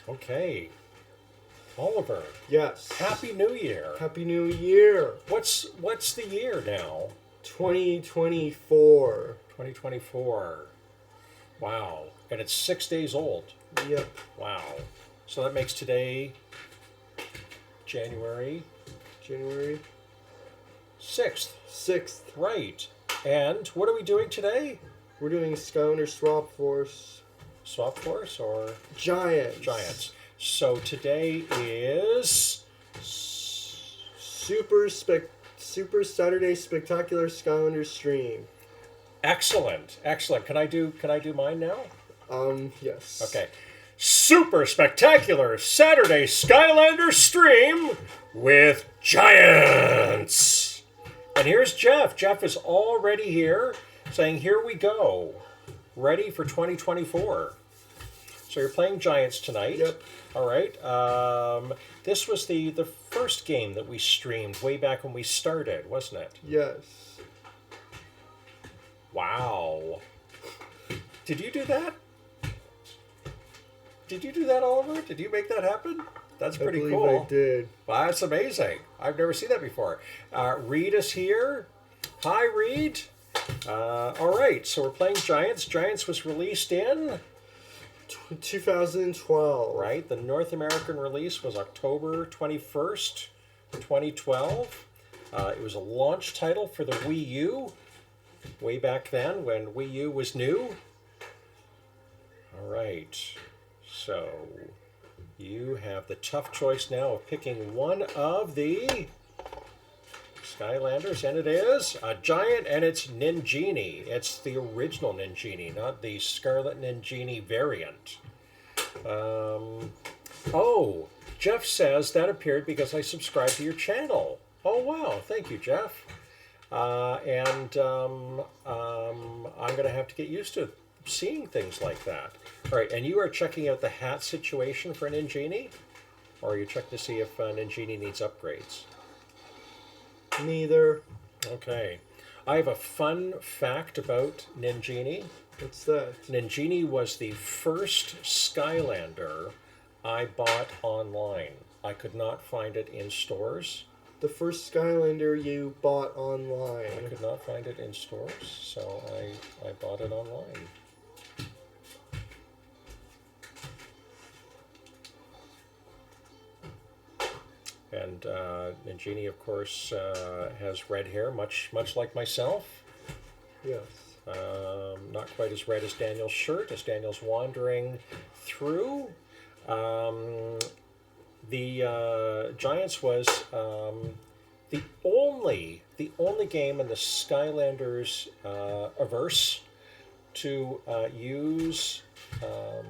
Okay. Oliver, Yes. Happy New Year. Happy New Year. What's the year now? 2024. 2024. Wow. And it's 6 days old. Yep. Wow. So that makes today January January 6th. 6th. Right. And what are we doing today? We're doing Skylanders Swap Force. Swap Force or Giants. Giants? So today is Super Saturday Spectacular Skylanders stream. excellent. Excellent. Can I do mine now? Yes. Okay. Super spectacular Saturday Skylander stream with Giants. And here's Jeff. Jeff is already here saying, here we go. Ready for 2024. So you're playing Giants tonight. Yep. All right. This was the first game that we streamed way back when we started, wasn't it? Yes. Wow. Did you do that? Did you do that, Oliver? Did you make that happen? That's pretty I believe cool. I did. Wow, that's amazing. I've never seen that before. Reed is here. Hi, Reed. All right, so we're playing Giants. Giants was released in... 2012. Right, the North American release was October 21st, 2012. It was a launch title for the Wii U, way back then when Wii U was new. All right, so you have the tough choice now of picking one of the Skylanders, and it is a Giant, and it's Ninjini. It's the original Ninjini, not the Scarlet Ninjini variant. Oh, Jeff says that appeared because I subscribed to your channel. Oh, wow. Thank you, Jeff. I'm going to have to get used to seeing things like that. All right, and you are checking out the hat situation for Ninjini? Or are you checking to see if Ninjini needs upgrades? Neither. Okay. I have a fun fact about Ninjini. What's that? Ninjini was the first Skylander I bought online. I could not find it in stores. The first Skylander you bought I online. could not find it in stores, so I bought it online. And Ninjini, of course, has red hair, much like myself. Yes. Not quite as red as Daniel's shirt, as Daniel's wandering through. The Giants was the only game in the Skylanders averse to use a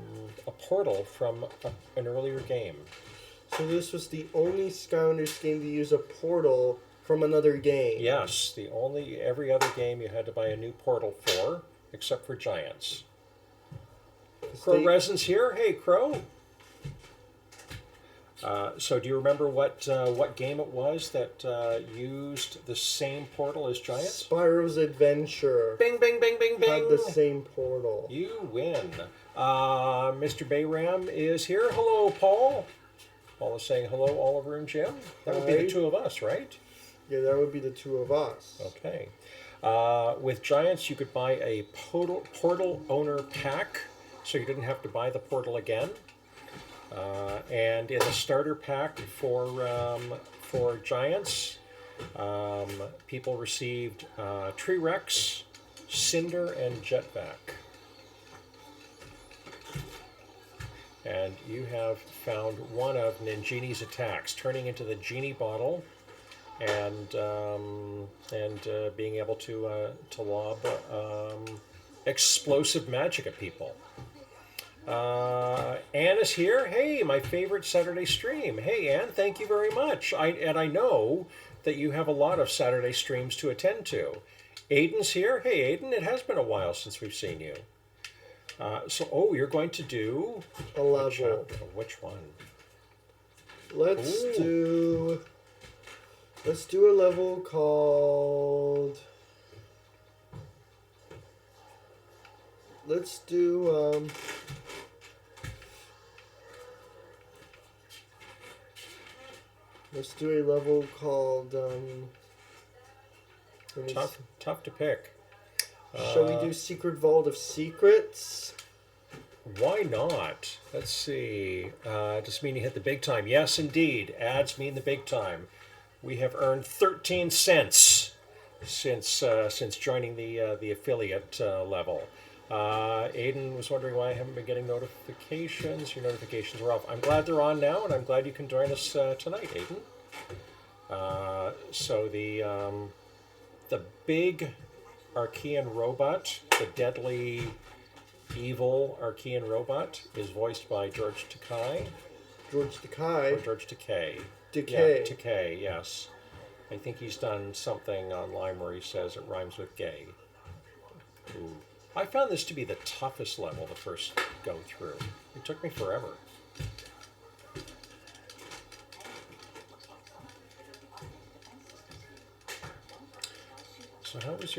portal from an earlier game. So this was the only Skylanders game to use a portal from another game. Yes, every other game you had to buy a new portal for, except for Giants. Crow Resin's here. Hey, Crow. So do you remember what game it was that used the same portal as Giants? Spyro's Adventure. Bing, bing, bing, bing, bing. Had the same portal. You win. Mr. Bayram is here. Hello, Paul. Paul is saying hello, Oliver and Jim. That would be the two of us, right? Yeah, that would be the two of us. Okay. With Giants, you could buy a portal owner pack, so you didn't have to buy the portal again. And in the starter pack for Giants, people received Tree Rex, Cinder, and Jetpack. And you have found one of Ninjini's attacks, turning into the Genie bottle and being able to lob explosive magic at people. Anne is here. Hey, my favorite Saturday stream. Hey, Anne, thank you very much. I know that you have a lot of Saturday streams to attend to. Aiden's here. Hey, Aiden, it has been a while since we've seen you. You're going to do a level. Which one? Let's do a level called. Let's do Let's do a level called. Let me Tough to pick. Shall we do Secret Vault of Secrets? Why not? Let's see. Does mean you hit the big time? Yes, indeed. Ads mean the big time. We have earned 13 cents since joining the affiliate level. Aiden was wondering why I haven't been getting notifications. Your notifications are off. I'm glad they're on now, and I'm glad you can join us tonight, Aiden. So the big Archean robot, the deadly evil Archean robot, is voiced by George Takei. George Takei? Or George Takei. Takei. Yeah, Takei, yes. I think he's done something online where he says it rhymes with gay. Ooh. I found this to be the toughest level to first go through. It took me forever. So how was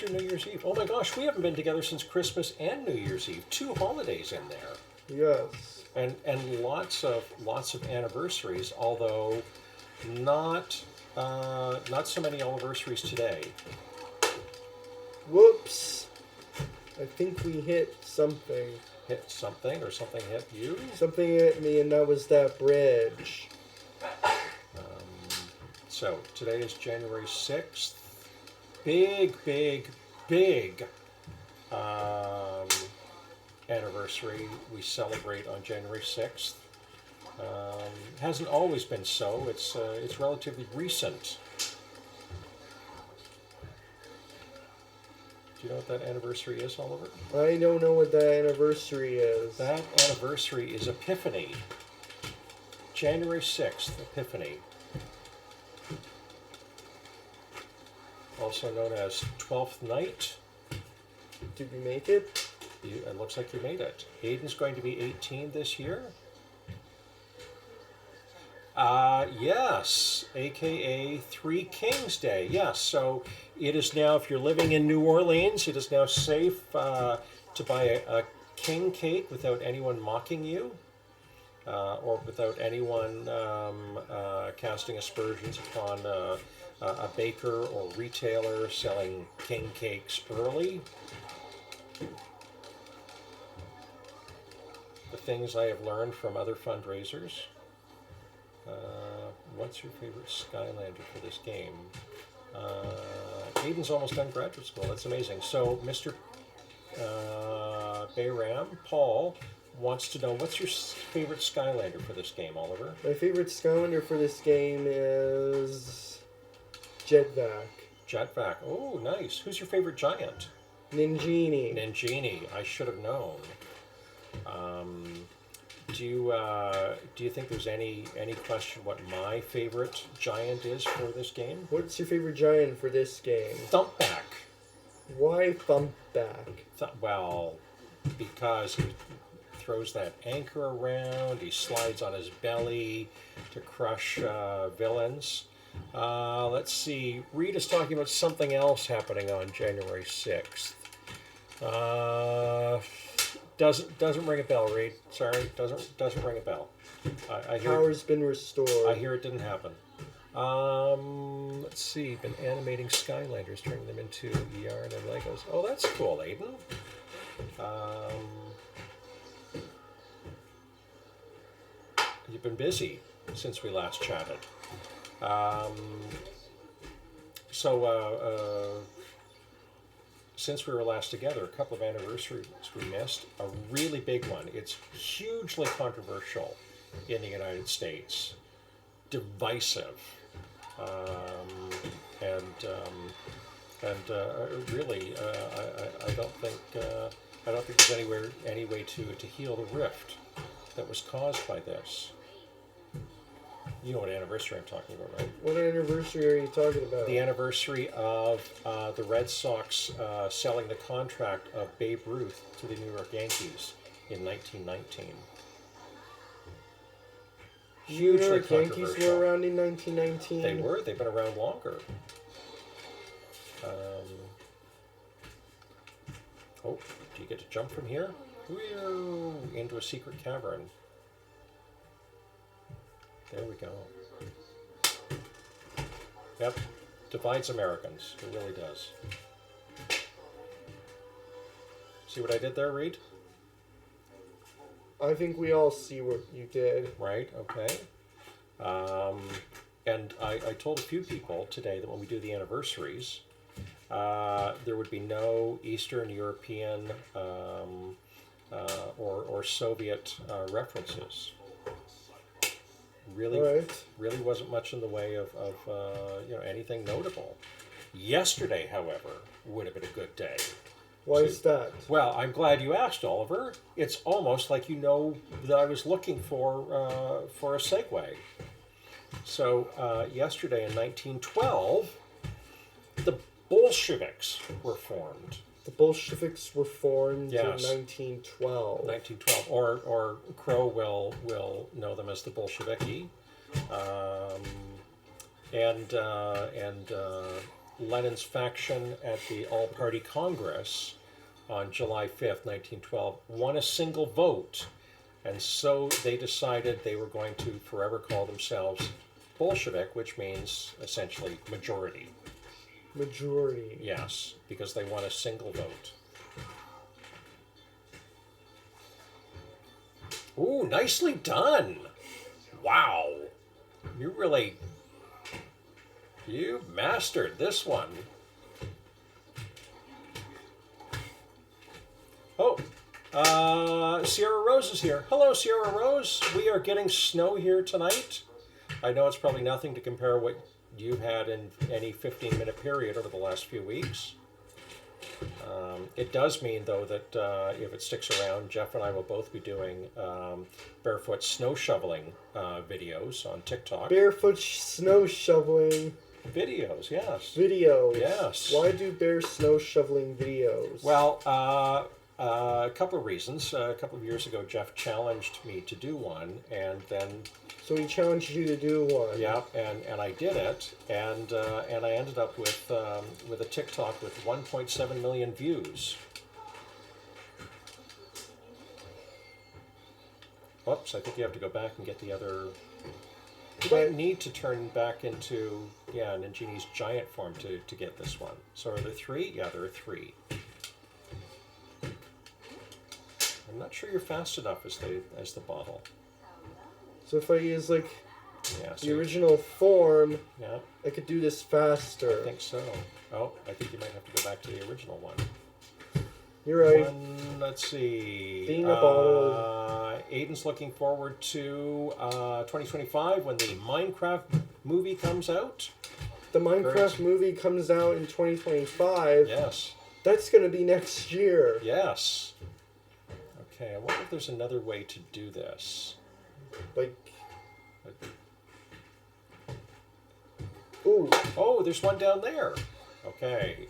your New Year's Eve? Oh my gosh, we haven't been together since Christmas and New Year's Eve. 2 holidays in there. Yes. And lots of anniversaries, although not so many anniversaries today. Whoops. I think we hit something. Hit something, or something hit you? Something hit me, and that was that bridge. So today is January 6th. Big anniversary we celebrate on January 6th. Hasn't always been so. It's relatively recent. Do you know what that anniversary is, Oliver? I don't know what that anniversary is. That anniversary is Epiphany. January 6th, Epiphany. Also known as 12th Night. Did we make it? It looks like you made it. Aiden's going to be 18 this year. Yes, aka Three Kings Day. Yes, so it is now, if you're living in New Orleans, it is now safe to buy a king cake without anyone mocking you, or without anyone casting aspersions upon a baker or retailer selling king cakes early. The things I have learned from other fundraisers. What's your favorite Skylander for this game? Aiden's almost done graduate school. That's amazing. So Mr. Bayram, Paul, wants to know, what's your favorite Skylander for this game, Oliver? My favorite Skylander for this game is Jetvac. Jetvac. Oh, nice. Who's your favorite giant? Ninjini. Ninjini. I should have known. Do you think there's any question what my favorite giant is for this game? What's your favorite giant for this game? Thumpback. Why Thumpback? Well, because he throws that anchor around, he slides on his belly to crush villains. Let's see, Rita's talking about something else happening on January 6th. Doesn't ring a bell, Reed. Sorry, doesn't ring a bell. I hear Power's been restored. I hear it didn't happen. Let's see. Been animating Skylanders, turning them into yarn and Legos. Oh, that's cool, Aiden. You've been busy since we last chatted. Since we were last together, a couple of anniversaries we missed. A really big one. It's hugely controversial in the United States. Divisive. Really, I don't think there's any way to heal the rift that was caused by this. You know what anniversary I'm talking about, right? What anniversary are you talking about? The anniversary of the Red Sox selling the contract of Babe Ruth to the New York Yankees in 1919. New York Yankees were around in 1919. They were. They've been around longer. Oh, do you get to jump from here? Into a secret cavern. There we go. Yep. Divides Americans. It really does. See what I did there, Reed? I think we all see what you did. Right, okay. And I told a few people today that when we do the anniversaries, there would be no Eastern European or Soviet references. Really, Right. really wasn't much in the way of anything notable. Yesterday, however, would have been a good day. Why is that? Well, I'm glad you asked, Oliver. It's almost like you know that I was looking for a segue. So yesterday in 1912, the Bolsheviks were formed. The Bolsheviks were formed Yes. in 1912. 1912, or Crow will know them as the Bolsheviki, and Lenin's faction at the All-Party Congress on July 5th, 1912, won a single vote, and so they decided they were going to forever call themselves Bolshevik, which means essentially majority. Majority. Yes, because they won a single vote. Ooh, nicely done. Wow. You mastered this one. Oh, Sierra Rose is here. Hello, Sierra Rose. We are getting snow here tonight. I know it's probably nothing to compare what you've had in any 15-minute period over the last few weeks. It does mean, though, that if it sticks around, Jeff and I will both be doing barefoot snow shoveling videos on TikTok. Barefoot snow shoveling Videos, yes. videos. Yes. Why do bear snow shoveling videos? Well, a couple of reasons. A couple of years ago, Jeff challenged me to do one, and then So he challenged you to do one. yeah, and I did it, and I ended up with a TikTok with 1.7 million views. Whoops! I think you have to go back and get the other. You might need to turn back into Ninjini's giant form to get this one. So are there three? Yeah, there are three. I'm not sure you're fast enough as the bottle. So if I use like Yeah. the original form, Yeah. I could do this faster. I think so. Oh, I think you might have to go back to the original one. You're right. Let's see. Being a bottle. Aiden's looking forward to 2025 when the Minecraft movie comes out. The Minecraft movie comes out in 2025. Yes. That's going to be next year. Yes. Okay, I wonder if there's another way to do this. Like, ooh. Oh, there's one down there. Okay.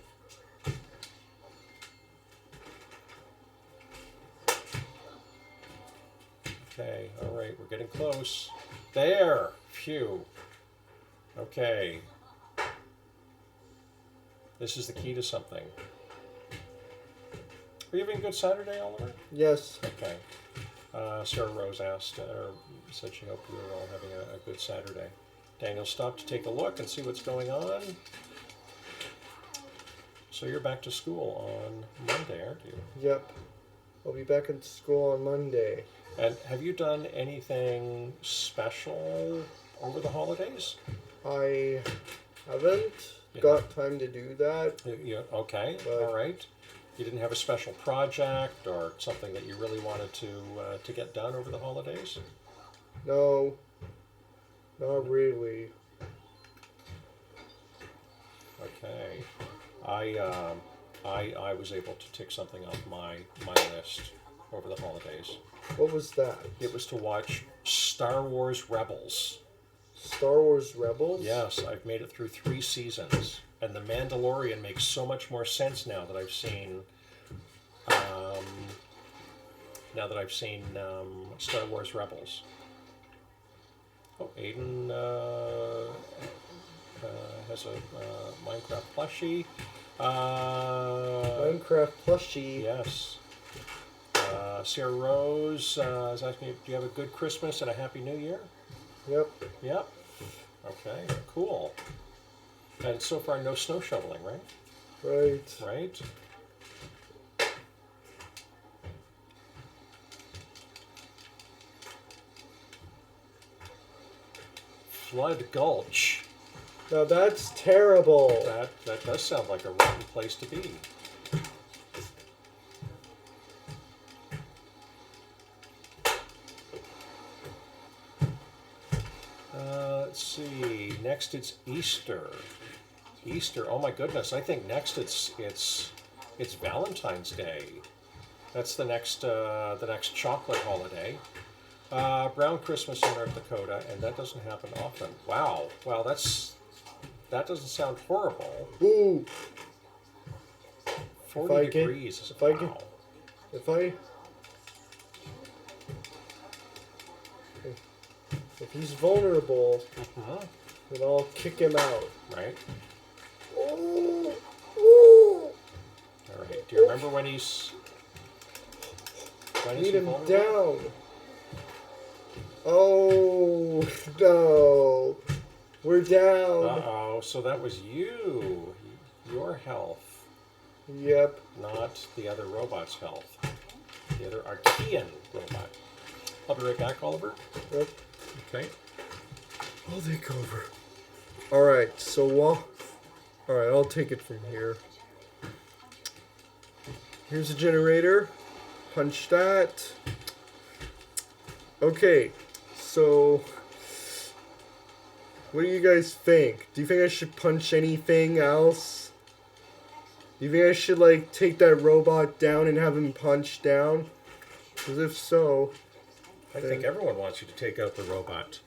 Okay, all right, we're getting close. There! Phew. Okay. This is the key to something. Are you having a good Saturday, Oliver? Yes. Okay. Sarah Rose asked, or said she hoped we were all having a good Saturday. Daniel stopped to take a look and see what's going on. So you're back to school on Monday, aren't you? Yep. I'll be back in school on Monday. And have you done anything special over the holidays? I haven't got time to do that. Okay, But- all right. You didn't have a special project or something that you really wanted to get done over the holidays? No. Not really. Okay. I was able to tick something off my list over the holidays. What was that? It was to watch Star Wars Rebels. Star Wars Rebels? Yes, I've made it through 3 seasons, and The Mandalorian makes so much more sense now that I've seen. Star Wars Rebels. Oh, Aiden has a Minecraft plushie. Minecraft plushie. Yes. Sierra Rose is asking, do you have a good Christmas and a Happy New Year? Yep. Yep. Okay, cool. And so far, no snow shoveling, right? Right. Right? Flood Gulch. Now that's terrible. That does sound like a rotten place to be. Let's see. Next, it's Easter. Easter. Oh my goodness! I think next it's Valentine's Day. That's the next chocolate holiday. Brown Christmas in North Dakota, and that doesn't happen often. Wow. Wow. That doesn't sound horrible. Ooh. 40 degrees. Wow. If he's vulnerable, then I'll kick him out. Right. Ooh. Ooh. All right. Do you remember when he's? Beat him down. Oh no. We're down. Uh-oh. So that was you. Your health. Yep. Not the other robot's health. The other Archean robot. I'll be right back, Oliver. Yep. Okay. I'll take over. Alright, so alright, I'll take it from here. Here's a generator. Punch that. Okay, so what do you guys think? Do you think I should punch anything else? Do you think I should, like, take that robot down and have him punched down? Because if so... I think everyone wants you to take out the robot.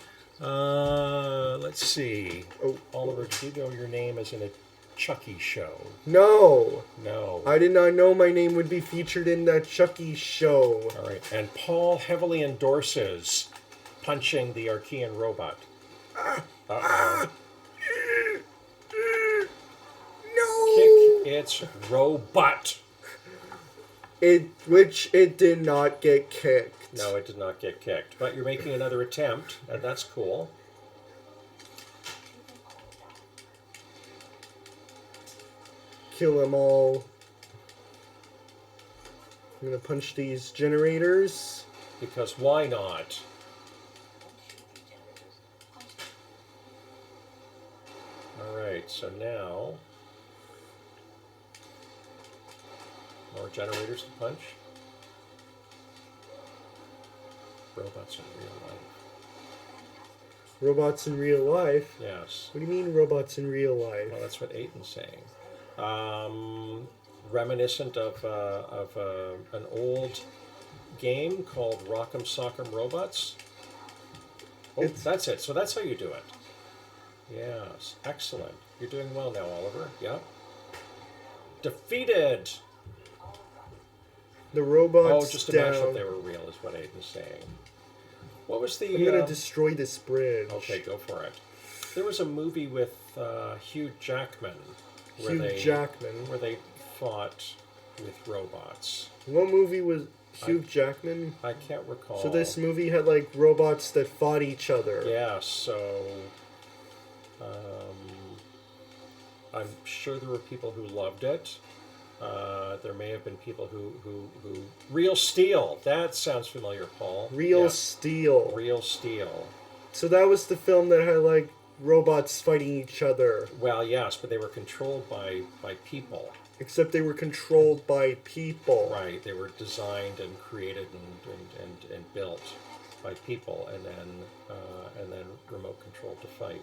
Let's see. Oh, Oliver, did you know your name is in a Chucky show? No! No. I did not know my name would be featured in that Chucky show. All right. And Paul heavily endorses punching the Archean robot. Uh-oh. No! Kick its robot. Which it did not get kicked. No, it did not get kicked. But you're making another attempt, and that's cool. Kill them all. I'm gonna punch these generators. Because why not? Alright, so now... more generators to punch. Robots in real life. Robots in real life? Yes. What do you mean robots in real life? Well, that's what Aiton's saying. Reminiscent of an old game called Rock'em Sock'em Robots. Oh, that's it. So that's how you do it. Yes. Excellent. You're doing well now, Oliver. Yep. Defeated! The robots Oh, just to down. match if they were real is what Aiton's saying. What was the... I'm gonna destroy this bridge. Okay, go for it. There was a movie with Hugh Jackman. Where Jackman. Where they fought with robots. What movie was Hugh Jackman? I can't recall. So this movie had, like, robots that fought each other. Yeah, so... I'm sure there were people who loved it. There may have been people who Real Steel. That sounds familiar, Paul. Real Steel. Real Steel. So that was the film that had, like, robots fighting each other. Well, yes, but they were controlled by people. Except they were controlled by people. Right. They were designed and created and built by people, and then remote controlled to fight.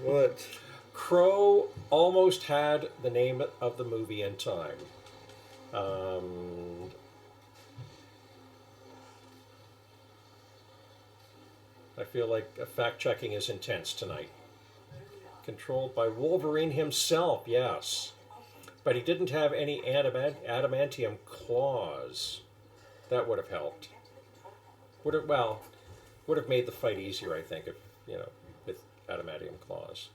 What? Crow almost had the name of the movie in time. I feel like fact-checking is intense tonight. Controlled by Wolverine himself, yes. But he didn't have any adamantium claws. That would have helped. Would have made the fight easier, I think, if, with adamantium claws.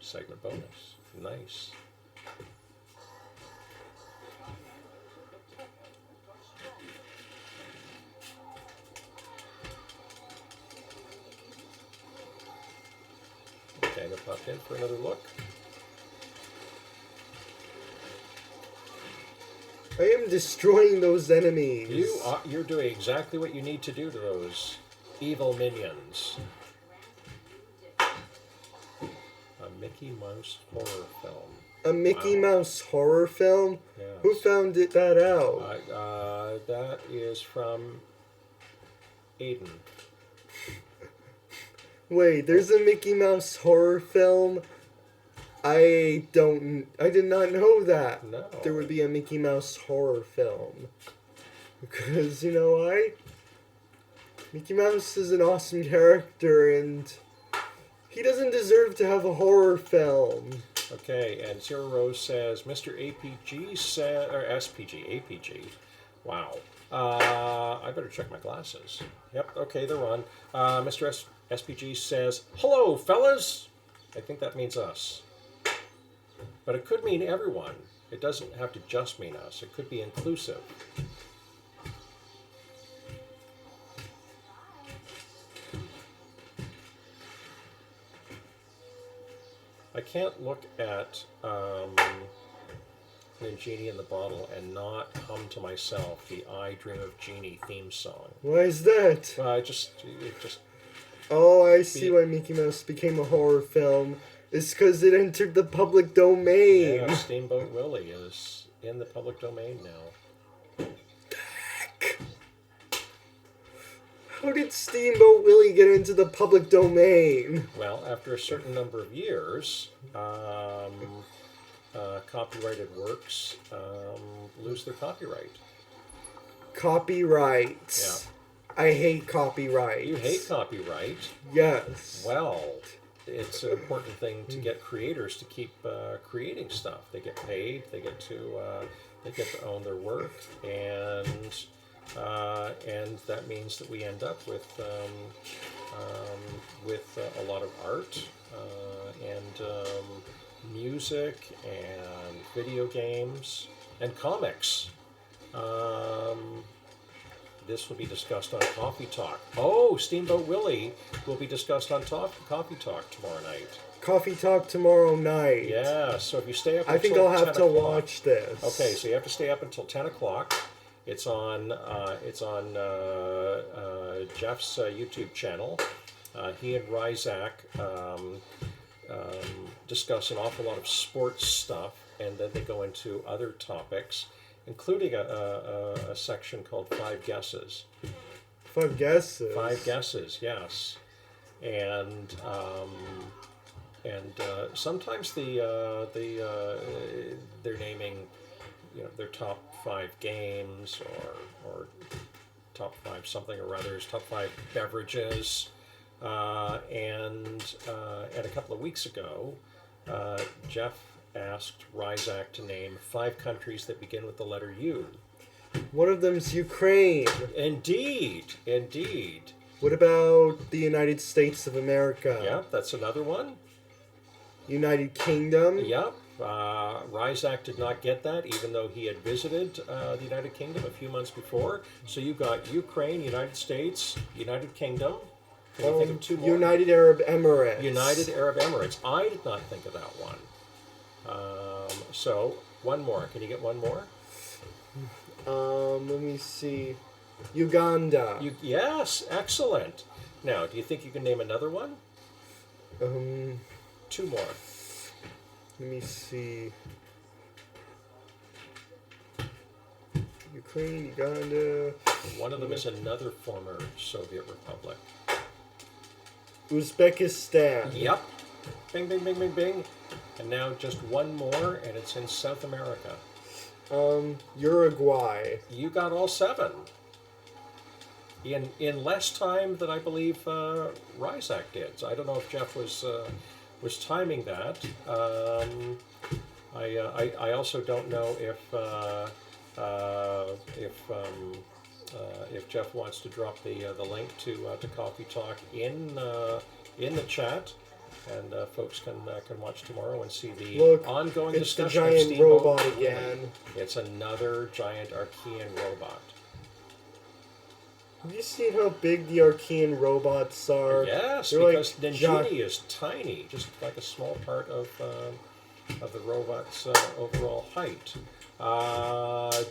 Segment bonus. Nice. popped in for another look. I am destroying those enemies. You're doing exactly what you need to do to those evil minions. A Mickey Mouse horror film. A Mickey Mouse horror film? Yes. Who found that out? That is from Aiden. Wait, there's a Mickey Mouse horror film? I did not know that. No. There would be a Mickey Mouse horror film. Because, you know why? Mickey Mouse is an awesome character and he doesn't deserve to have a horror film. Okay, and Zero Rose says, Mr. APG said, or SPG, APG. Wow. I better check my glasses. Yep, okay, they're on. Mr. SPG says, hello, fellas. I think that means us. But it could mean everyone. It doesn't have to just mean us. It could be inclusive. I can't look at the Genie in the Bottle and not hum to myself the I Dream of Genie theme song. Why is that? It just. Oh, I see why Mickey Mouse became a horror film. It's because it entered the public domain. Yeah, Steamboat Willie is in the public domain now. How did Steamboat Willie get into the public domain? Well, after a certain number of years, copyrighted works lose their copyright. Copyright. Yeah. I hate copyright. You hate copyright? Yes. Well, it's an important thing to get creators to keep creating stuff. They get paid. They get to own their work, and that means that we end up with a lot of art and music and video games and comics. This will be discussed on Coffee Talk. Oh, Steamboat Willie will be discussed on Coffee Talk tomorrow night. Coffee Talk tomorrow night. Yeah, so if you stay up I until think I'll have 10 to o'clock, watch this. Okay, so you have to stay up until 10 o'clock. It's on Jeff's YouTube channel. He and Ryzak discuss an awful lot of sports stuff, and then they go into other topics, including a section called 5 Guesses. 5 guesses? 5 Guesses, yes. And sometimes they're naming, their top 5 games or top 5 something or others, top 5 beverages. And a couple of weeks ago, Jeff asked Ryzak to name 5 countries that begin with the letter U. One of them's Ukraine. Indeed. What about the United States of America? Yep, that's another one. United Kingdom? Yep. Ryzak did not get that, even though he had visited the United Kingdom a few months before. So you got Ukraine, United States, United Kingdom. Can you think of 2 more? United Arab Emirates. United Arab Emirates. I did not think of that one. So, one more. Can you get one more? Let me see. Uganda. Yes, excellent. Now, do you think you can name another one? 2 more. Let me see. Ukraine, Uganda. One of them is another former Soviet republic. Uzbekistan. Yep. Bing, bing, bing, bing, bing. And now just one more, and it's in South America. Uruguay. You got all 7. In less time than I believe Ryzak did. So I don't know if Jeff was timing that. I also don't know if Jeff wants to drop the link to Coffee Talk in the chat, and folks can watch tomorrow and see the ongoing discussion. It's the giant robot again. It's another giant Archean robot. Have you seen how big the Archean robots are? Yes, They're because like Ninjini is tiny, just like a small part of the robot's overall height.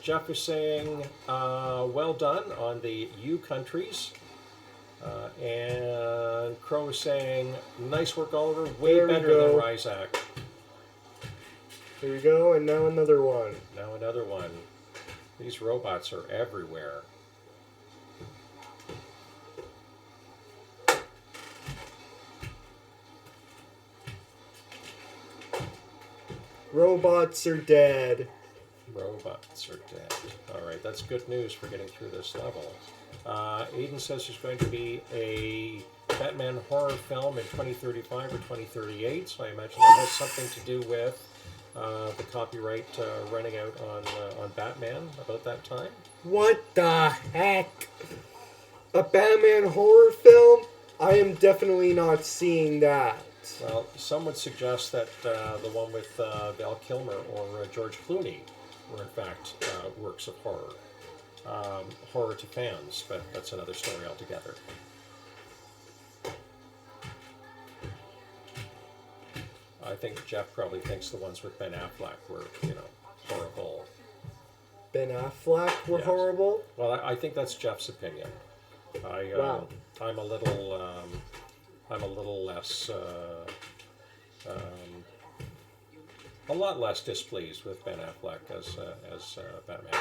Jeff is saying, well done on the U countries. And Crow is saying, nice work, Oliver. Way There we better go. than Ryzak. There we go, and now another one. Now another one. These robots are everywhere. Robots are dead. Robots are dead. Alright, that's good news for getting through this level. Aiden says there's going to be a Batman horror film in 2035 or 2038, so I imagine that has something to do with the copyright running out on Batman about that time. What the heck? A Batman horror film? I am definitely not seeing that. Well, some would suggest that the one with Val Kilmer or George Clooney were in fact works of horror. Horror to fans, but that's another story altogether. I think Jeff probably thinks the ones with Ben Affleck were, horrible. Ben Affleck were Yes. horrible? Well, I think that's Jeff's opinion. Wow. I'm a little less, a lot less displeased with Ben Affleck as Batman.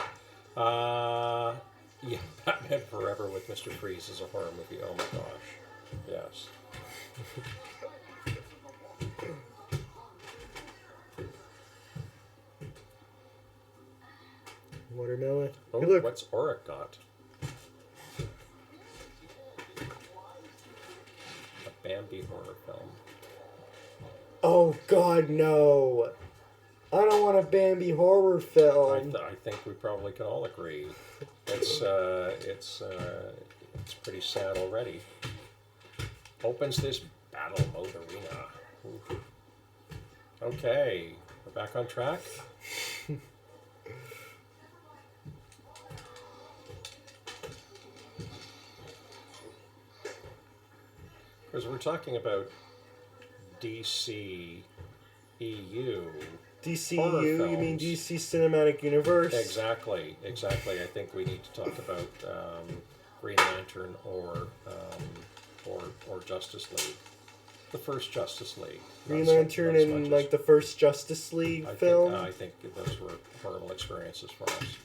Yeah, Batman Forever with Mr. Freeze is a horror movie. Oh my gosh, yes. Watermelon. Oh, Hey, look. what's Auric got? A Bambi horror film. Oh God, no! I don't want a Bambi horror film. I think we probably can all agree. It's pretty sad already. Opens this battle mode arena. Oof. Okay, we're back on track. Because we're talking about DC EU. DCU, you mean films. DC Cinematic Universe? Exactly. I think we need to talk about Green Lantern or Justice League. The first Justice League. Green Not so- Lantern not as and much like as- the first Justice League I film. think those were horrible experiences for us.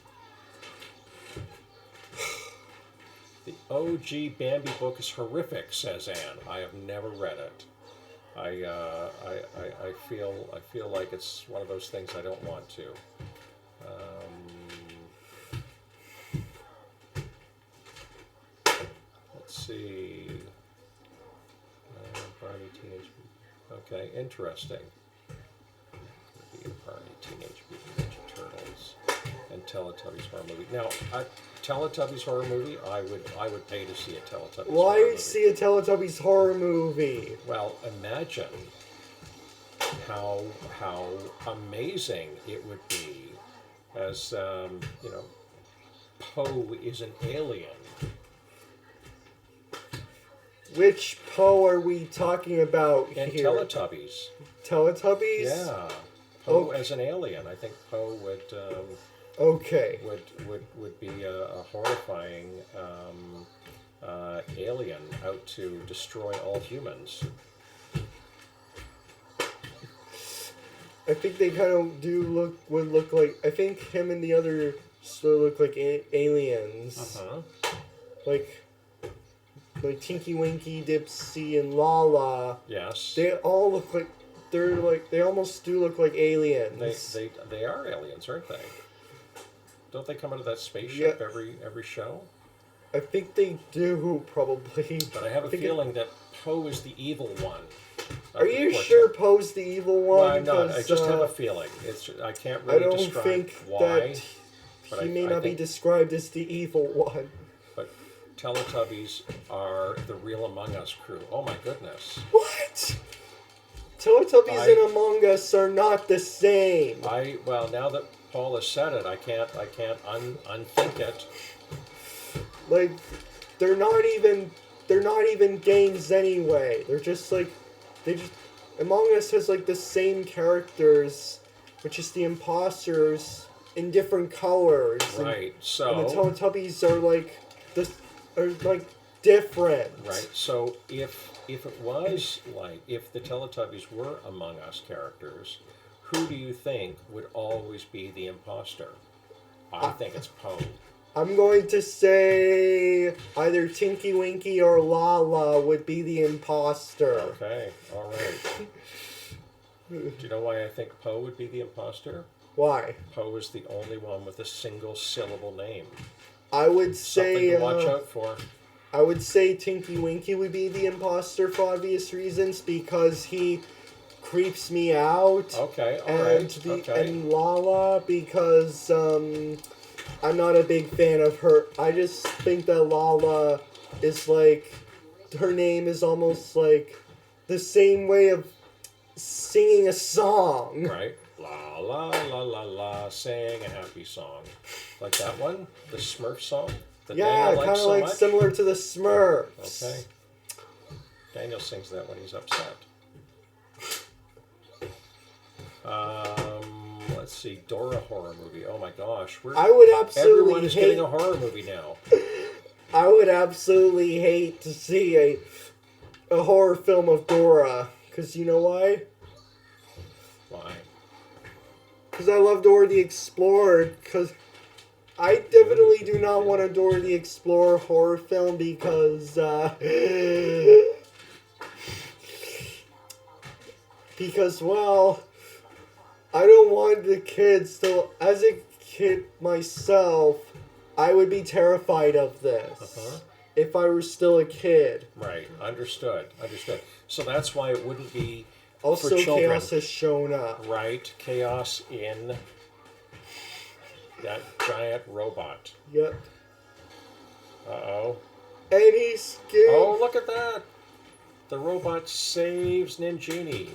The OG Bambi book is horrific, says Anne. I have never read it. I feel like it's one of those things I don't want to. Let's see. Barney Teenage Mutant. Okay, interesting. Could be a Barney Teenage Mutant Ninja Turtles and Teletubbies horror movie. Now, a Teletubbies horror movie, I would pay to see a Teletubbies horror Why movie. see a Teletubbies horror movie? Well, imagine how amazing it would be as Poe is an alien. Which Poe are we talking about And here? Teletubbies. Teletubbies? Yeah. Poe Oh. as an alien. I think Poe Okay. would be a horrifying alien out to destroy all humans. I think they kind of would look like. I think him and the other still look like aliens. Uh-huh. Like Tinky Winky, Dipsy, and Lala. Yes. They all look like they almost do look like aliens. They are aliens, aren't they? Don't they come out of that spaceship Yeah. every show? I think they do probably. But I have a think feeling that Poe is the evil one. Are you sure Poe's the evil one? Well, I'm not. I Because, just have a feeling. I can't I really don't describe think why. that but he I- may I not be think- described as the evil one. But Teletubbies are the real Among Us crew. Oh my goodness. What? Teletubbies and Among Us are not the same. Well, now that Paul has said it, I can't unthink it. Like, they're not even games anyway. They're just like they just Among Us has like the same characters, which is the imposters in different colors. Right. And the So. Teletubbies are like different. Right. So if it was like if the Teletubbies were Among Us characters, who do you think would always be the imposter? I think it's Poe. I'm going to say either Tinky Winky or Lala would be the imposter. Okay. All right. Do you know why I think Poe would be the imposter? Why? Poe is the only one with a single syllable name. I would say Something to watch out for. I would say Tinky Winky would be the imposter for obvious reasons because he creeps me out. Okay, all right. And Lala because I'm not a big fan of her. I just think that Lala is like her name is almost like the same way of singing a song. Right. La la la la la, sing a happy song. Like that one? The Smurf song? That Yeah, kind of so like much? similar to the Smurfs. Okay. Daniel sings that when he's upset. Let's see, Dora horror movie. Oh my gosh, I would absolutely everyone is getting a horror movie now. I would absolutely hate to see a horror film of Dora. Because you know why? Why? Because I love Dora the Explorer. Because I definitely do not want a Dora the Explorer horror film because well, I don't want the kids to. As a kid myself, I would be terrified of this if I were still a kid. Right. Understood. So that's why it wouldn't be Also, for children. chaos has shown up. Right. Chaos in that giant robot. Yep. Uh-oh. And he's scared. Oh, look at that. The robot saves Ninjini.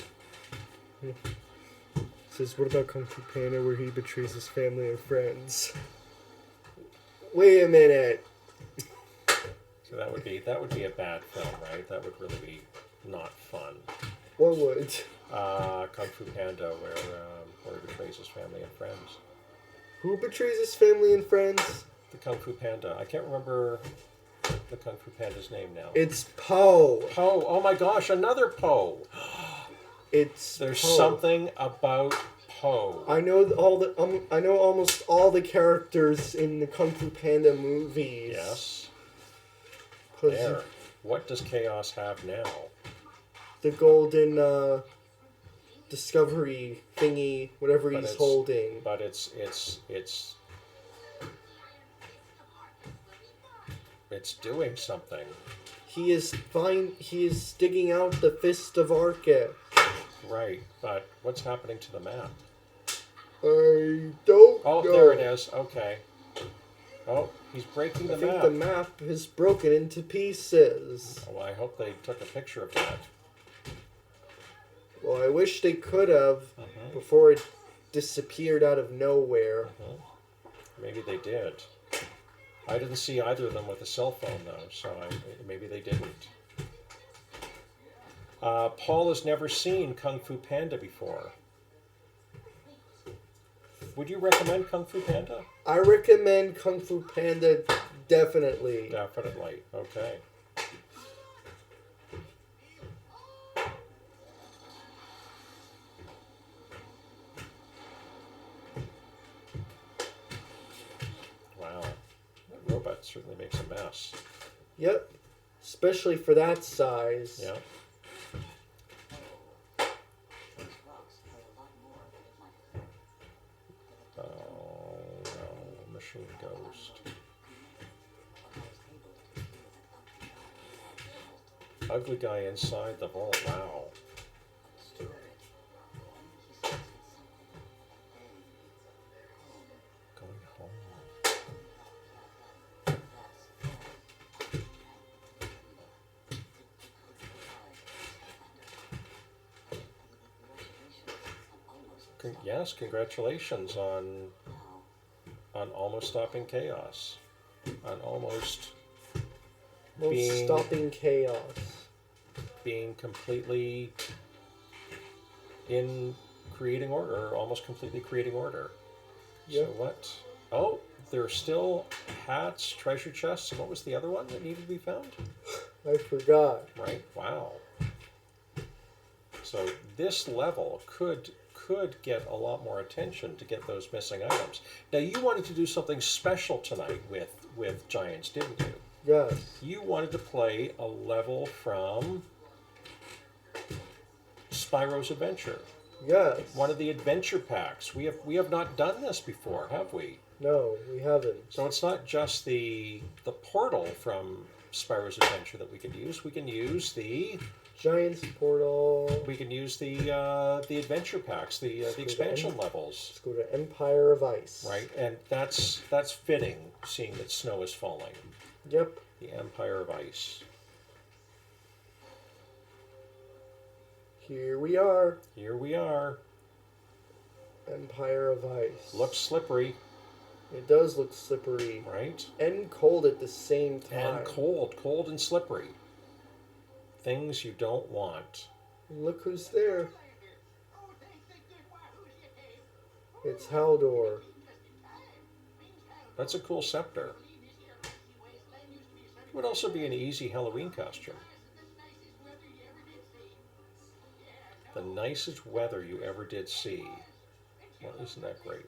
Says, what about Kung Fu Panda where he betrays his family and friends? Wait a minute. So that would be a bad film, right? That would really be not fun. What would? Kung Fu Panda, where he betrays his family and friends. Who betrays his family and friends? The Kung Fu Panda. I can't remember the Kung Fu Panda's name now. It's Poe. Poe. Oh my gosh, another Poe. There's Poe. something about Poe. I know I know almost all the characters in the Kung Fu Panda movies. Yes. 'Cause There. What does Chaos have now? the golden discovery thingy, whatever he's holding. But it's doing something. He is digging out the Fist of Arket. Right, but what's happening to the map? I don't Oh, know. there it is. Okay. Oh, he's breaking the I think map. the map is broken into pieces. Well, I hope they took a picture of that. Well, I wish they could have before it disappeared out of nowhere. Maybe they did. I didn't see either of them with a cell phone, though, so maybe they didn't. Paul has never seen Kung Fu Panda before. Would you recommend Kung Fu Panda? I recommend Kung Fu Panda definitely. Definitely. Okay. Wow. That robot certainly makes a mess. Yep. Especially for that size. Yeah. Oh, no. Machine Ghost. Ugly guy inside the vault. Wow. Going home. Yes, congratulations on almost stopping chaos. On almost Well, being stopping chaos. being completely in creating order, or almost completely creating order. Yep. So what? Oh, there's still hats, treasure chests, and what was the other one that needed to be found? I forgot. Right. Wow. So this level could get a lot more attention to get those missing items. Now you wanted to do something special tonight with Giants, didn't you? Yes. You wanted to play a level from Spyro's Adventure. Yes. One of the adventure packs. We have not done this before, have we? No, we haven't. So it's not just the portal from Spyro's Adventure that we can use. We can use the Giants portal. we can use the adventure packs, the expansion levels. Let's go to Empire of Ice. Right, and that's fitting, seeing that snow is falling. Yep. The Empire of Ice. Here we are. Here we are. Empire of Ice. Looks slippery, It does look slippery. right? And cold at the same time. And cold and slippery. Things you don't want. Look who's there. It's Haldor. That's a cool scepter. It would also be an easy Halloween costume. The nicest weather you ever did see. Well, isn't that great?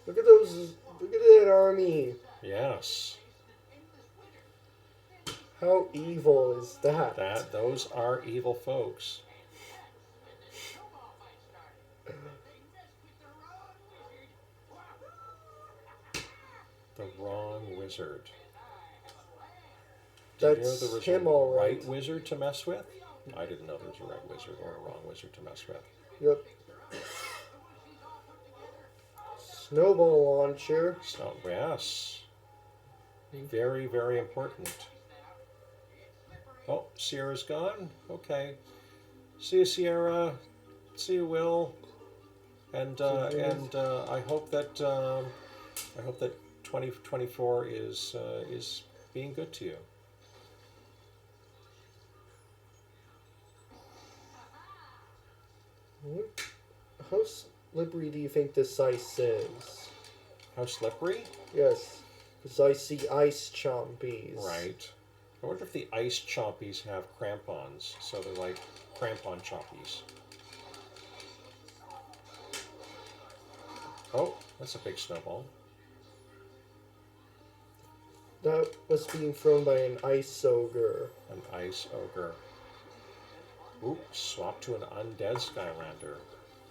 Look at those. Look at that army. Yes. How evil is that? Those are evil folks. The wrong wizard. Did you know there was him, a all right right. wizard to mess with? I didn't know there was a right wizard or a wrong wizard to mess with. Yep. Snowball launcher. So, yes. Very, very important. Oh, Sierra's gone? Okay. See you, Sierra. See you, Will. And I hope that 2024 is being good to you. How slippery do you think this ice is? How slippery? Yes, because I see ice chompies. Right. I wonder if the ice chompies have crampons, so they're like crampon chompies. Oh, that's a big snowball. That was being thrown by an ice ogre. An ice ogre. Ooh, swap to an undead Skylander.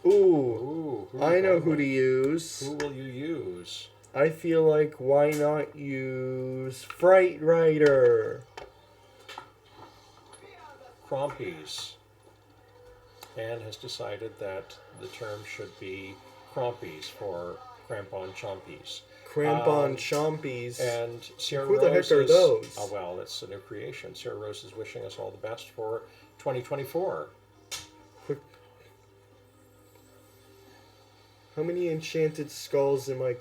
Ooh, Ooh, I know who to use. Who will you use? I feel like why not use Fright Rider? Crompies. Anne has decided that the term should be crompies for crampon chompies. Crampon chompies. And Sierra Who Rose the heck are is, those? Oh, well, it's a new creation. Sierra Rose is wishing us all the best for 2024. Quick. How many enchanted skulls am I...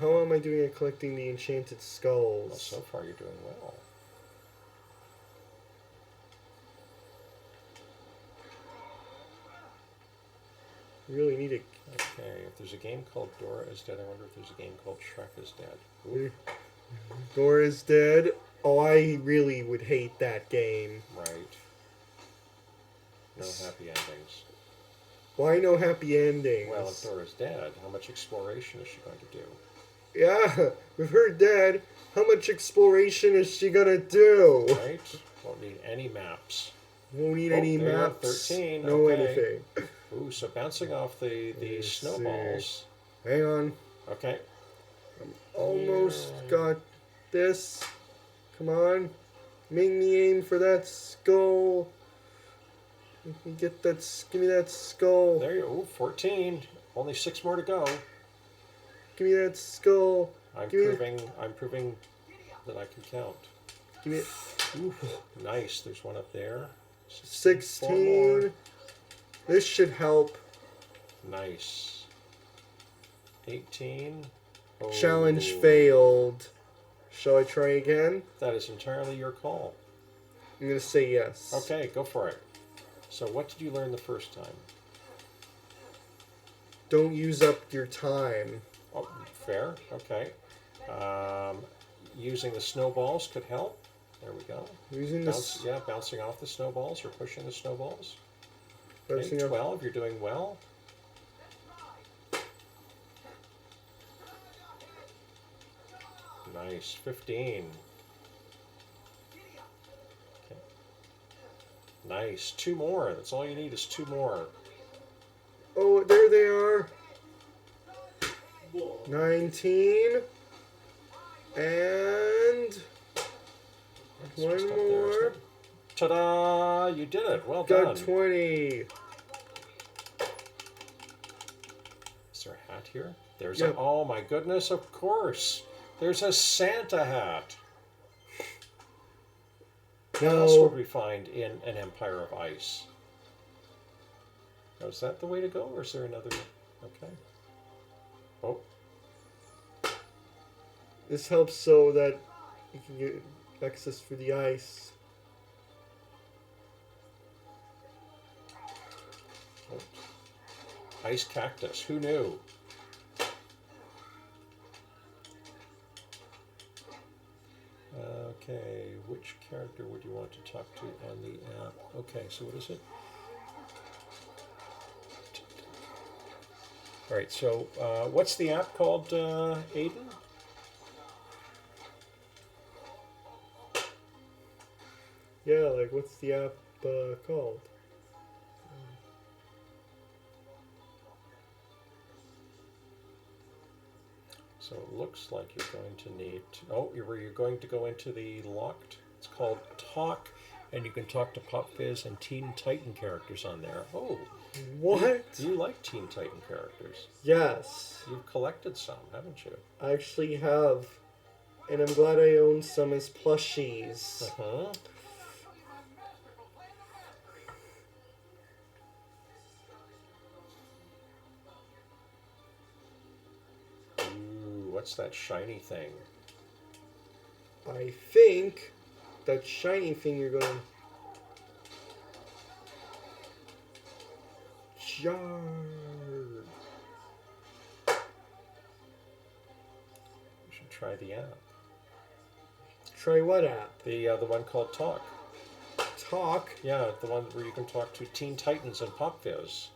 how am I doing at collecting the enchanted skulls? Well, so far you're doing well. Really need a... Okay, if there's a game called Dora is Dead, I wonder if there's a game called Shrek is Dead. Ooh, Dora's dead. Oh, I really would hate that game. right. No happy endings. Why no happy endings? Well, if Dora's dead, how much exploration is she going to do? Yeah, with her dead, how much exploration is she gonna do? Right? Won't need any maps. Won't need Oh, any there you go, maps. 13, No okay. anything. Ooh, so bouncing off the Let's snowballs. Hang on. Okay. Almost got this. Come on. Make me aim for that skull. Let me get that. Give me that skull. There you go. Ooh, 14. Only 6 more to go. Give me that skull. I'm Give me- proving that I can count. Give me Ooh, nice. There's one up there. 4 more. 16. This should help. Nice. 18. Oh, Challenge failed. Shall I try again? That is entirely your call. I'm going to say yes. Okay, go for it. So what did you learn the first time? Don't use up your time. Oh, fair. Okay. Using the snowballs could help. There we go. Using this. Yeah, bouncing off the snowballs or pushing the snowballs. Okay, Bouncing off. 12, you're doing well. Nice. 15. Okay. Nice. 2 more. That's all you need is 2 more. Oh, there they are. 19. And It's one just up there, isn't more. it? Ta-da! You did it. Well Got done. 20. Is there a hat here? There's Yep. oh my goodness, of course. There's a Santa hat. What else Now, would we find in an Empire of Ice? Now, is that the way to go, or is there another? Okay. Oh, this helps so that you can get access for the ice. ice cactus. Who knew? Okay, which character would you want to talk to on the app? Okay, so what is it? All right, so what's the app called, Aiden? Yeah, like what's the app called? So it looks like you're going to need to, oh, you're going to go into the locked, it's called Talk, and you can talk to Pop Fizz and Teen Titan characters on there. Oh, What? you like Teen Titan characters. Yes, You've collected some, haven't you? I actually have, and I'm glad I own some as plushies. Uh-huh. Ooh, what's that shiny thing? I think that shiny thing you're going. Jar. You should try the app. Try what app? The one called Talk. Talk. Yeah, the one where you can talk to Teen Titans and Pop Fizz.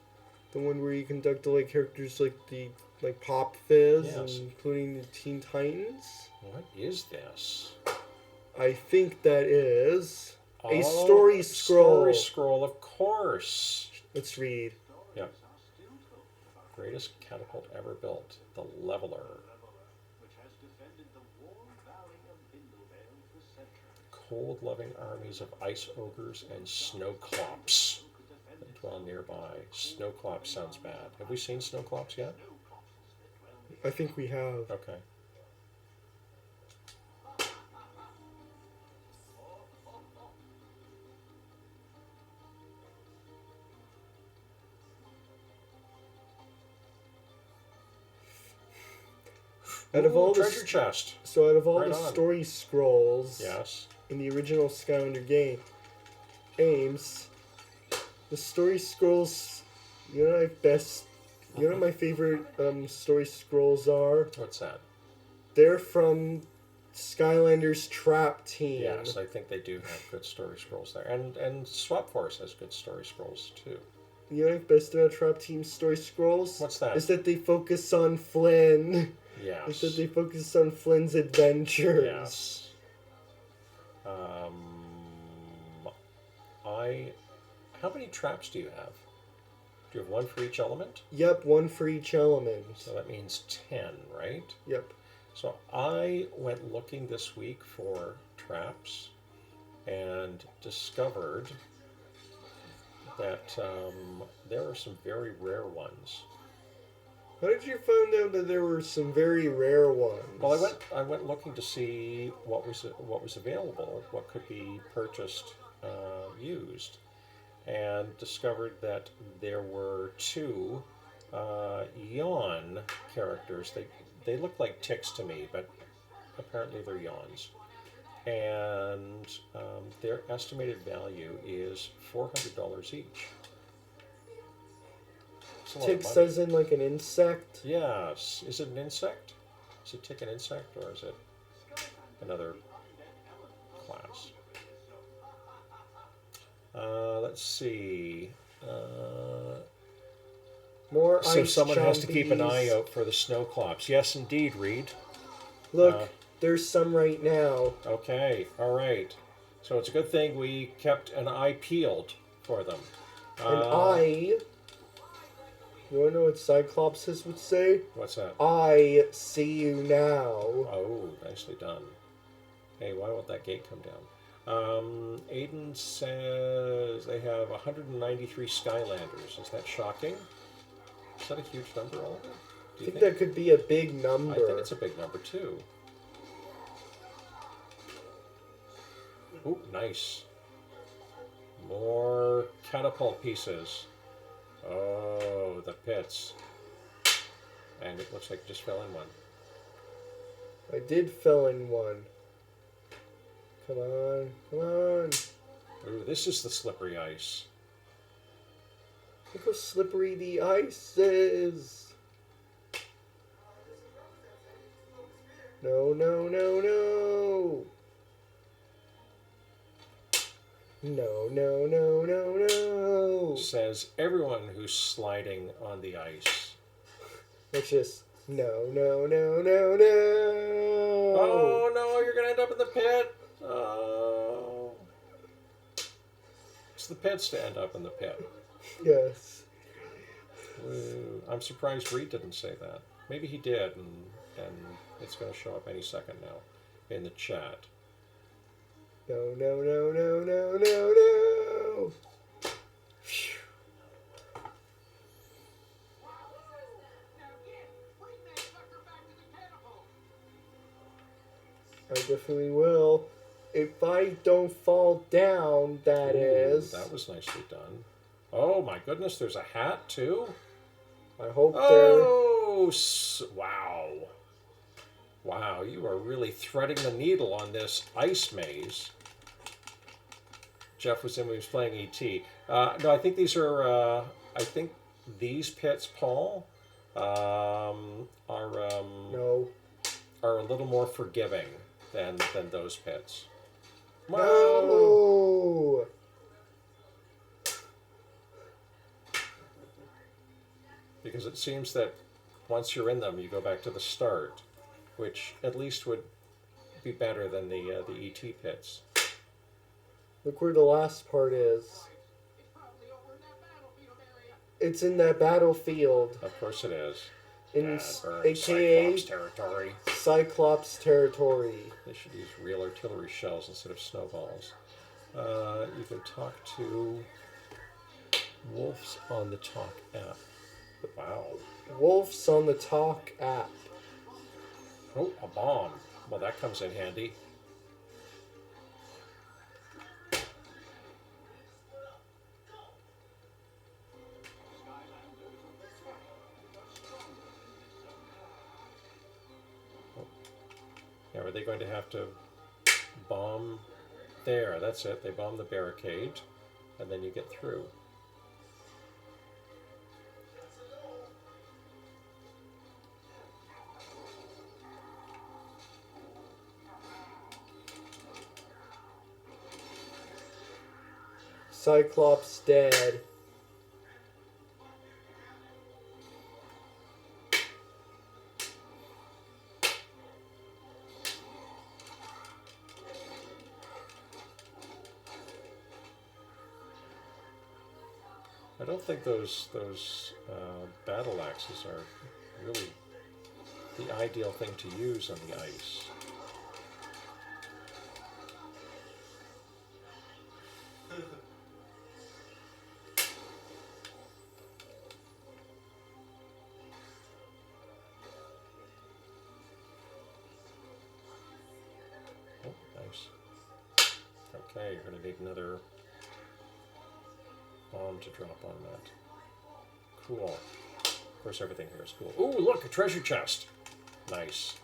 The one where you conduct like characters like Pop Fizz, Yes. and including the Teen Titans. What is this? I think that is a Oh, story scroll. Story scroll, of course. Let's read. Yep. Greatest catapult ever built, the Leveler. Cold-loving armies of ice ogres and snowclops that dwell nearby. Snowclops sounds bad. Have we seen snowclops yet? I think we have. Okay. Out of Ooh, all the treasure chest. So out of all Right the on. story scrolls Yes. in the original Skylander games, the story scrolls, you know, like best, you know, what my favorite story scrolls are. What's that? They're from Skylanders Trap Team. Yes, I think they do have good story scrolls there, and Swap Force has good story scrolls too. You know, like best about Trap Team story scrolls. What's that? Is that they focus on Flynn. Yes. Is that they focus on Flynn's adventures. Yes. How many traps do you have? Do you have one for each element? Yep, one for each element. So that means 10, right? Yep. So I went looking this week for traps and discovered that there are some very rare ones. How did you find out that there were some very rare ones? Well, I went looking to see what was available, what could be purchased, used, and discovered that there were 2 yawn characters. They look like ticks to me, but apparently they're yawns. And their estimated value is $400 each. That's a lot of Tick money. says in like an insect. Yes. Is it an insect? Is a tick an insect or is it another class? Let's see. More So ice someone has to keep an eye chompies. out for the snowclops. Yes, indeed, Reed. Look, there's some right now. Okay, all right. So it's a good thing we kept an eye peeled for them. And you want to know what Cyclopses would say? What's that? I see you now. Oh, nicely done. Hey, why won't that gate come down? Aiden says they have 193 Skylanders. Is that shocking? Is that a huge number, Oliver? Do I you think that could be a big number. I think it's a big number, too. Ooh, nice. More catapult pieces. Oh, the pits. And it looks like it just fell in one. I did fill in one. Come on, come on. Ooh, this is the slippery ice. Look how slippery the ice is. No, no, no, no. No, no, no, no, no. Says everyone who's sliding on the ice. It's just no, no, no, no, no. Oh no, you're gonna end up in the pit. Oh. It's the pits to end up in the pit. Yes. Ooh, I'm surprised Reed didn't say that. Maybe he did, and it's going to show up any second now in the chat. No, no, no, no, no, no, no. Phew. I definitely will. If I don't fall down, that is. That was nicely done. Oh my goodness, there's a hat too? I hope Oh, wow. Wow, you are really threading the needle on this ice maze. Jeff was in when he was playing E.T. No, I think these are, I think these pits, Paul, are no. are a little more forgiving than those pits. No. Because it seems that once you're in them, you go back to the start, which at least would be better than the ET pits. Look where the last part is. It's in that battlefield. Of course it is. In AKA Cyclops territory. Cyclops territory. They should use real artillery shells instead of snowballs. You can talk to Wolves on the Talk app. Wow. Wolves on the Talk app. Oh, a bomb. Well, that comes in handy. Now, are they going to have to bomb there? That's it. They bomb the barricade, and then you get through. Cyclops dead. I don't think those battle axes are really the ideal thing to use on the ice. Oh, nice. Okay, you're going to need another bomb to drop on that. Cool. Of course, everything here is cool. Ooh, look, a treasure chest. Nice.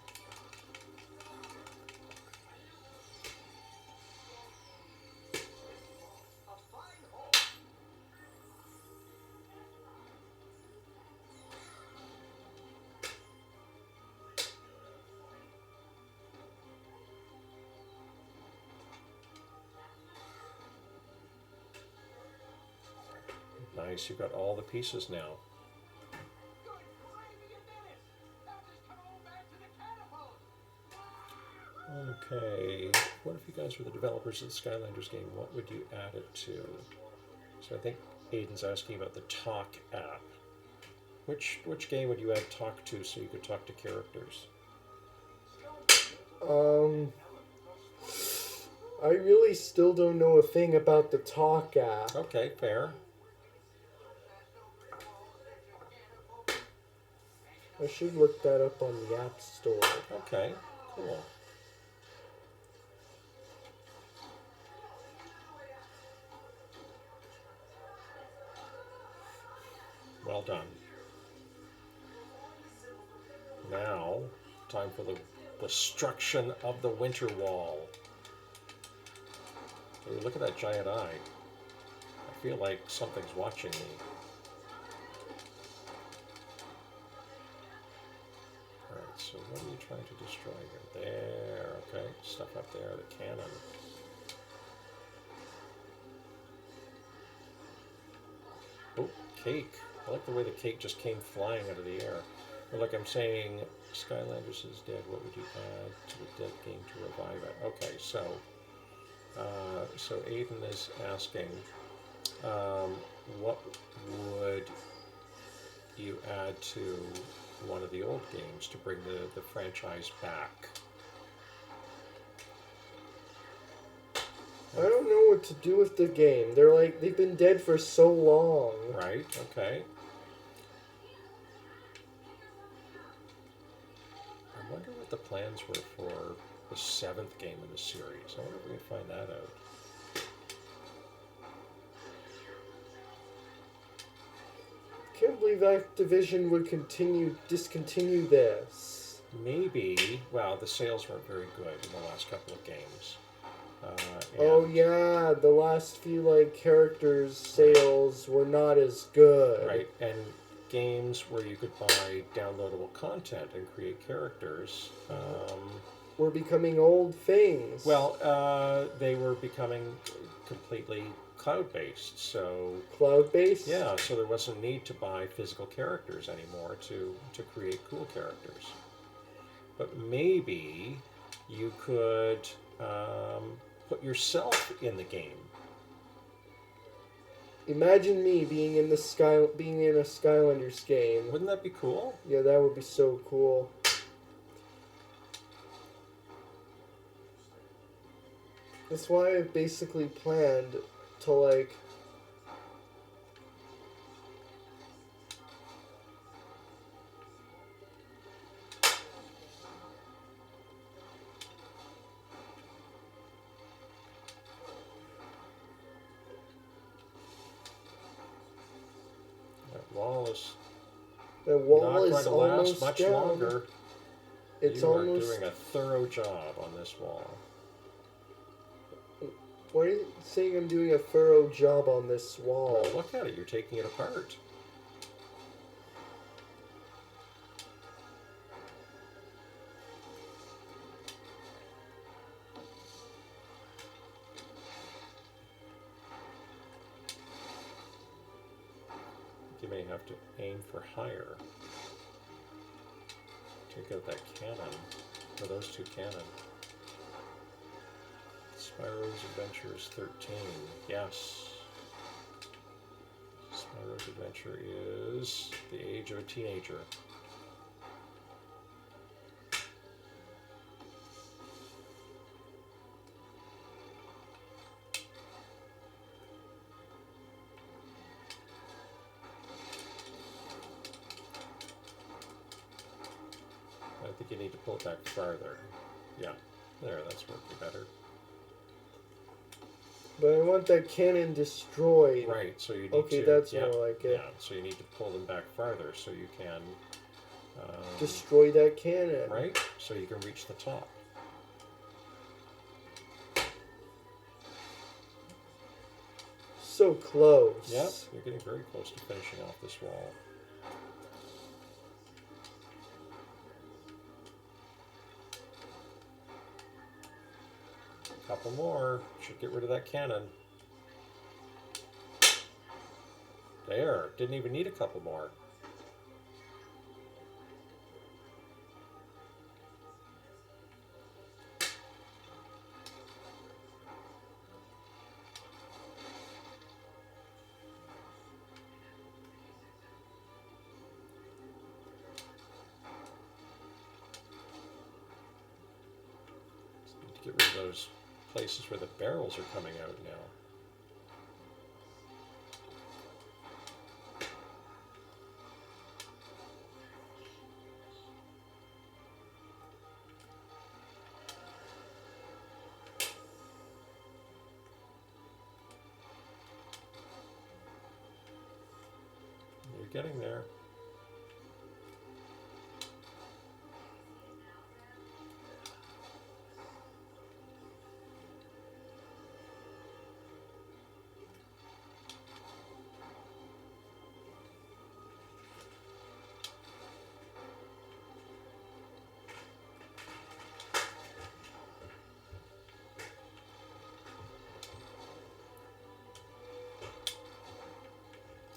Nice, you've got all the pieces now. Okay, what if you guys were the developers of the Skylanders game? What would you add it to? So I think Aiden's asking about the Talk app. Which game would you add Talk to so you could talk to characters? I really still don't know a thing about the Talk app. Okay, fair. I should look that up on the App Store. Okay, cool. Well done. Now, time for the destruction of the Winter Wall. Hey, look at that giant eye. I feel like something's watching me. Alright, so what are you trying to destroy here? There, okay. Stuff up there, the cannon. Oh, cake. I like the way the cake just came flying out of the air. Or like I'm saying, Skylanders is dead. What would you add to the dead game to revive it? Okay, so Aiden is asking, what would you add to one of the old games to bring the franchise back? I don't know what to do with the game. They've been dead for so long. Right, okay. I wonder what the plans were for the 7th game in the series. I wonder if we can find that out. Can't believe Activision would discontinue this. Maybe, well, the sales weren't very good in the last couple of games. Oh yeah, the last few characters sales were not as good. Right, and games where you could buy downloadable content and create characters. Were becoming old things. Well, they were becoming completely cloud-based, so... Cloud-based? Yeah, so there wasn't need to buy physical characters anymore to create cool characters. But maybe you could put yourself in the game. Imagine me being in a Skylanders game. Wouldn't that be cool? Yeah, that would be so cool. That's why I basically planned to That wall not is going to last almost much down. longer. It's you almost. are doing a thorough job on this wall. Why are you saying I'm doing a thorough job on this wall? Well, look at it. You're taking it apart. You may have to aim for higher. Take out that cannon, or those two cannon. Spyro's Adventure is 13. Yes. Spyro's Adventure is the age of a teenager. I think you need to pull it back farther. Yeah, there, that's working better. But I want that cannon destroyed. Right, so you need Okay, to... that's yeah, more like it. yeah, so you need to pull them back farther so you can... Destroy that cannon. right, so you can reach the top. So close. Yep, you're getting very close to finishing off this wall. Couple more. Should get rid of that cannon. There. Didn't even need a couple more. Just need to get rid of those places where the barrels are coming out now. You're getting there.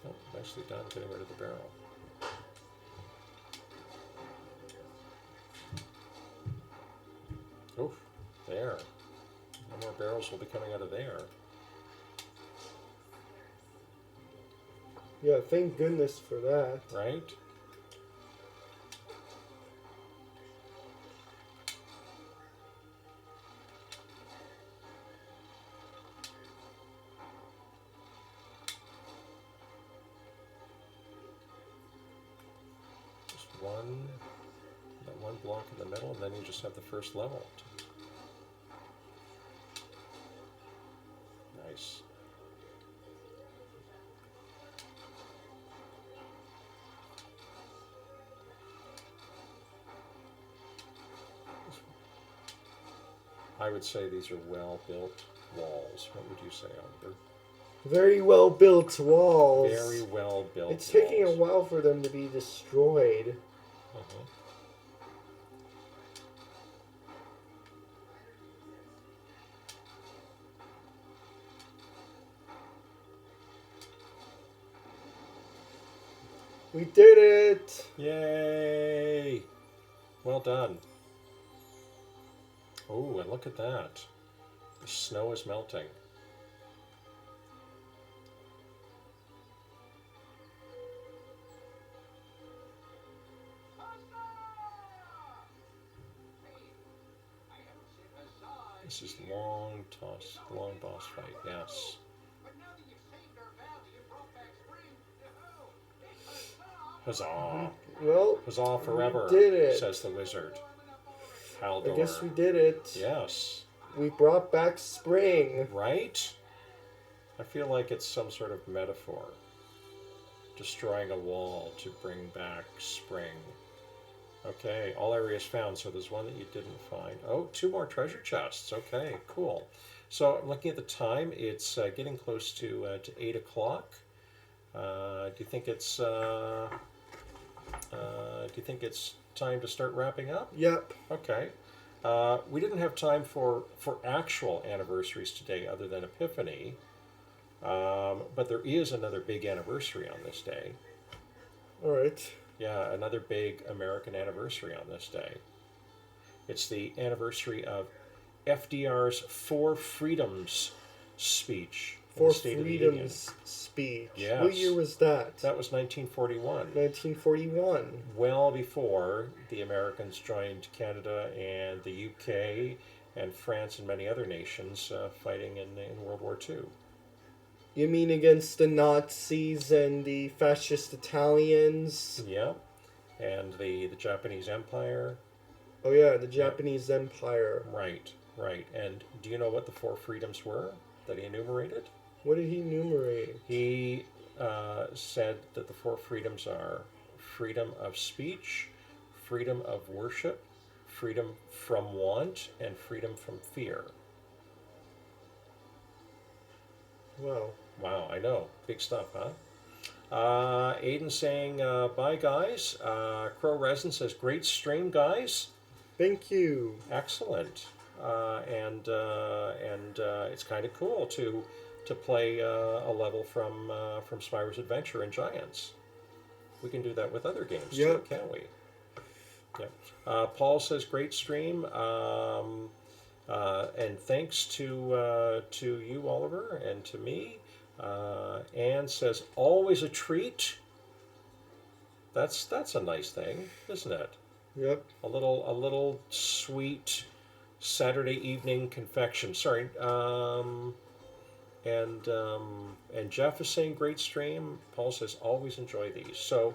Oh, nicely done getting rid of the barrel. Oof, there. No more barrels will be coming out of there. Yeah, thank goodness for that. Right? Just that one block in the middle, and then you just have the first level. Nice. I would say these are well-built walls. What would you say, Oliver? Very well built walls. Very well-built It's taking a walls. while for them to be destroyed. Uh-huh. We did it! Yay! Well done. Oh, and look at that. The snow is melting. This is long boss fight, yes. Huzzah! Well, Huzzah forever, we did it. says the wizard. Haldor. I guess we did it. Yes. We brought back spring. Right? I feel like it's some sort of metaphor. Destroying a wall to bring back spring. Okay, all areas found. So there's one that you didn't find. Oh, 2 more treasure chests. Okay, cool. So I'm looking at the time. It's getting close to 8 o'clock. Do you think it's time to start wrapping up? Yep. Okay. We didn't have time for actual anniversaries today other than Epiphany. But there is another big anniversary on this day. All right. Yeah, another big American anniversary on this day. It's the anniversary of FDR's Four Freedoms speech in For the State of the Union. Freedom's speech. Yes. What year was that? That was 1941. 1941. Well before the Americans joined Canada and the UK and France and many other nations fighting in World War II. You mean against the Nazis and the fascist Italians? Yeah, and the Japanese Empire. Oh yeah, the Japanese Empire. Right, right. And do you know what the Four Freedoms were that he enumerated. What did he enumerate? He said that the 4 freedoms are freedom of speech, freedom of worship, freedom from want, and freedom from fear. Wow. Wow, I know. Big stuff, huh? Aiden saying, bye, guys. Crow Resin says, great stream, guys. Thank you. Excellent. And it's kind of cool to play a level from Spyro's Adventure in Giants. We can do that with other games too, can't we? Yep. Paul says, great stream. And thanks to you, Oliver, and to me. Anne says, always a treat. That's a nice thing, isn't it? Yep. A little sweet Saturday evening confection. Sorry. And Jeff is saying great stream. Paul says always enjoy these. So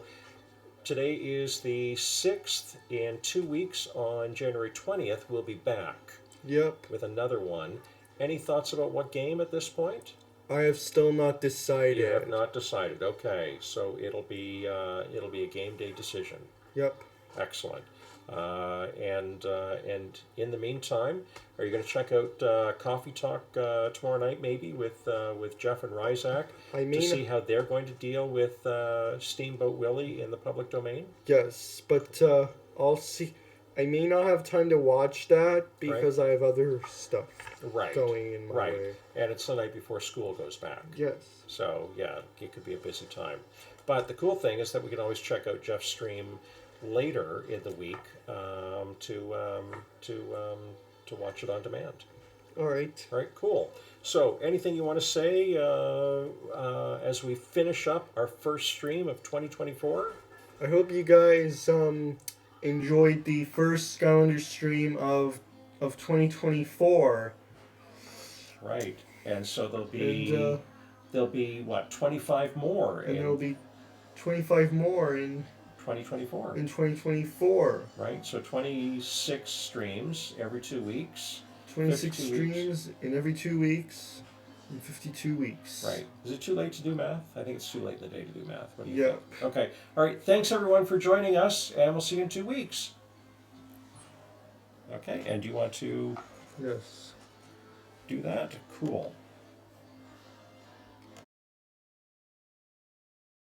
today is the 6th. In 2 weeks on January 20th, we'll be back. Yep. With another one. Any thoughts about what game at this point? I have still not decided. You have not decided. Okay, so it'll be a game day decision. Yep. Excellent. And in the meantime, are you going to check out Coffee Talk tomorrow night, maybe with Jeff and Ryzak, to see how they're going to deal with Steamboat Willie in the public domain? Yes, but I'll see. I may not have time to watch that because I have other stuff going in my way. And it's the night before school goes back. Yes. So yeah, it could be a busy time. But the cool thing is that we can always check out Jeff's stream later in the week to watch it on demand. All right. All right, cool. So anything you want to say as we finish up our first stream of 2024? I hope you guys enjoyed the first Skylanders stream of 2024. Right, and so there'll be what, 25 more, and there'll be 25 more in 2024. In 2024. Right, so 26 streams every 2 weeks. 26 streams in every 2 weeks. In 52 weeks. Right. Is it too late to do math? I think it's too late in the day to do math. What do you think? Okay. All right. Thanks, everyone, for joining us, and we'll see you in 2 weeks. Okay. And do you want to do that? Cool.